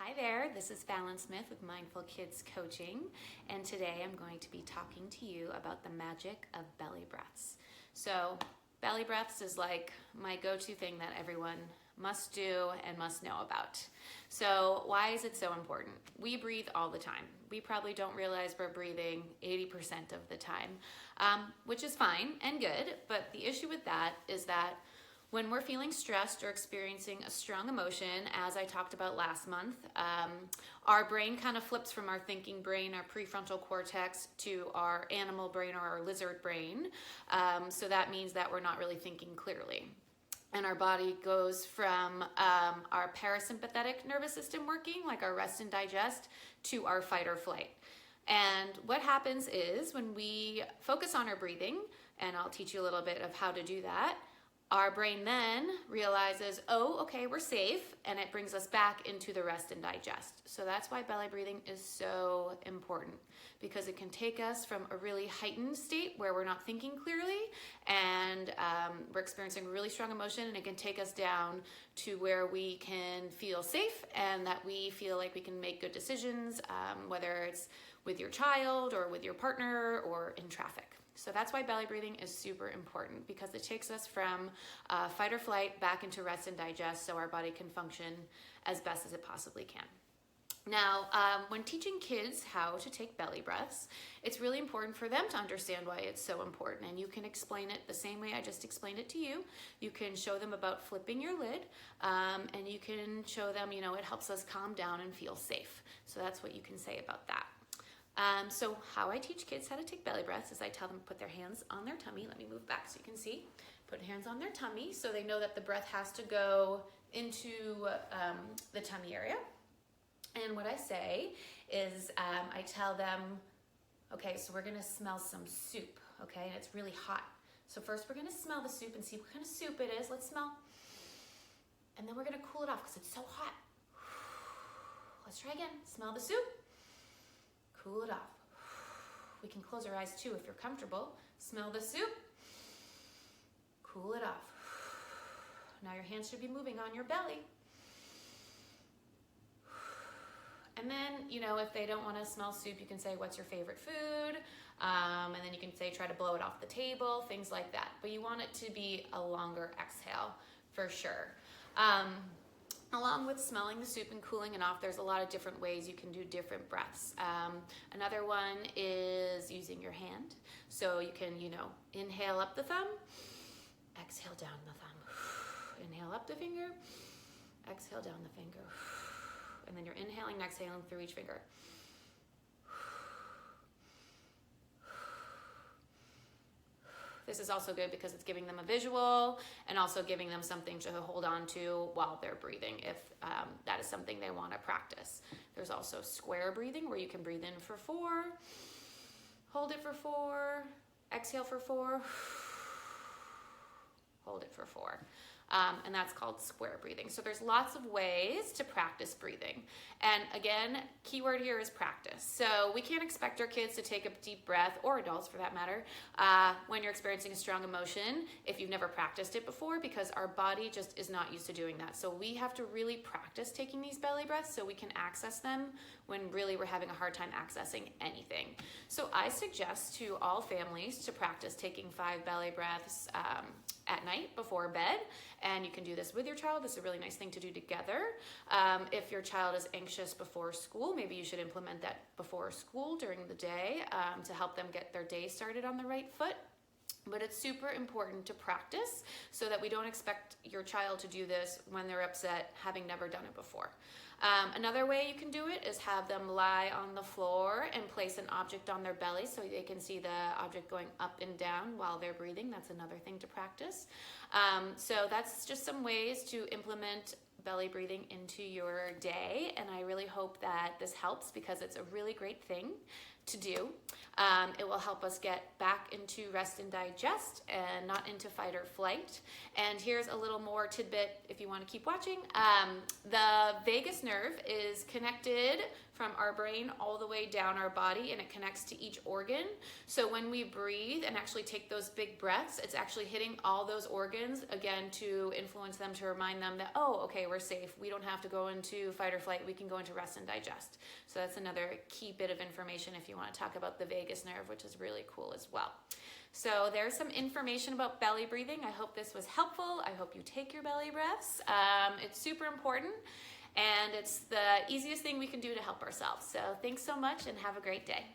Hi there, this is Fallon Smith with Mindful Kids Coaching, and today I'm going to be talking to you about the magic of belly breaths. So, belly breaths is like my go-to thing that everyone must do and must know about. So, why is it so important? We breathe all the time. We probably don't realize we're breathing 80% of the time, which is fine and good, but the issue with that is that when we're feeling stressed or experiencing a strong emotion, as I talked about last month, our brain kind of flips from our thinking brain, our prefrontal cortex, to our animal brain or our lizard brain. So that means that we're not really thinking clearly. And our body goes from our parasympathetic nervous system working, like our rest and digest, to our fight or flight. And what happens is when we focus on our breathing, and I'll teach you a little bit of how to do that, our brain then realizes, oh, okay, we're safe, and it brings us back into the rest and digest. So that's why belly breathing is so important, because it can take us from a really heightened state where we're not thinking clearly and we're experiencing really strong emotion, and it can take us down to where we can feel safe and that we feel like we can make good decisions, whether it's with your child or with your partner or in traffic. So that's why belly breathing is super important, because it takes us from fight or flight back into rest and digest so our body can function as best as it possibly can. Now, when teaching kids how to take belly breaths, it's really important for them to understand why it's so important. And you can explain it the same way I just explained it to you. You can show them about flipping your lid, and you can show them, it helps us calm down and feel safe. So that's what you can say about that. So how I teach kids how to take belly breaths is I tell them to put their hands on their tummy. Let me move back so you can see. Put hands on their tummy so they know that the breath has to go into the tummy area. And what I say is I tell them, okay, so we're going to smell some soup, okay? And it's really hot. So first we're going to smell the soup and see what kind of soup it is. Let's smell. And then we're going to cool it off because it's so hot. Let's try again. Smell the soup. Cool it off. We can close our eyes too if you're comfortable. Smell the soup. Cool it off. Now your hands should be moving on your belly. And then, if they don't want to smell soup, you can say, what's your favorite food? And then you can say, try to blow it off the table, things like that. But you want it to be a longer exhale for sure. Along with smelling the soup and cooling it off, there's a lot of different ways you can do different breaths. Another one is using your hand. So you can, inhale up the thumb, exhale down the thumb. Inhale up the finger, exhale down the finger. And then you're inhaling and exhaling through each finger. This is also good because it's giving them a visual and also giving them something to hold on to while they're breathing, if that is something they want to practice. There's also square breathing, where you can breathe in for 4, hold it for 4, exhale for 4, hold it for 4. And that's called square breathing. So there's lots of ways to practice breathing. And again, keyword here is practice. So we can't expect our kids to take a deep breath, or adults for that matter, when you're experiencing a strong emotion if you've never practiced it before, because our body just is not used to doing that. So we have to really practice taking these belly breaths so we can access them when really we're having a hard time accessing anything. So I suggest to all families to practice taking 5 belly breaths at night before bed. And you can do this with your child. This is a really nice thing to do together. If your child is anxious before school, maybe you should implement that before school during the day to help them get their day started on the right foot. But it's super important to practice so that we don't expect your child to do this when they're upset, having never done it before. Another way you can do it is have them lie on the floor and place an object on their belly so they can see the object going up and down while they're breathing. That's another thing to practice. So that's just some ways to implement belly breathing into your day, and I really hope that this helps, because it's a really great thing to do. It will help us get back into rest and digest and not into fight or flight. And here's a little more tidbit if you want to keep watching. The vagus nerve is connected from our brain all the way down our body, and it connects to each organ. So when we breathe and actually take those big breaths, it's actually hitting all those organs, again, to influence them, to remind them that, oh, okay, we're safe. We don't have to go into fight or flight. We can go into rest and digest. So that's another key bit of information if you want to talk about the vagus nerve, which is really cool as well. So there's some information about belly breathing. I hope this was helpful. I hope you take your belly breaths. It's super important, and it's the easiest thing we can do to help ourselves. So thanks so much, and have a great day.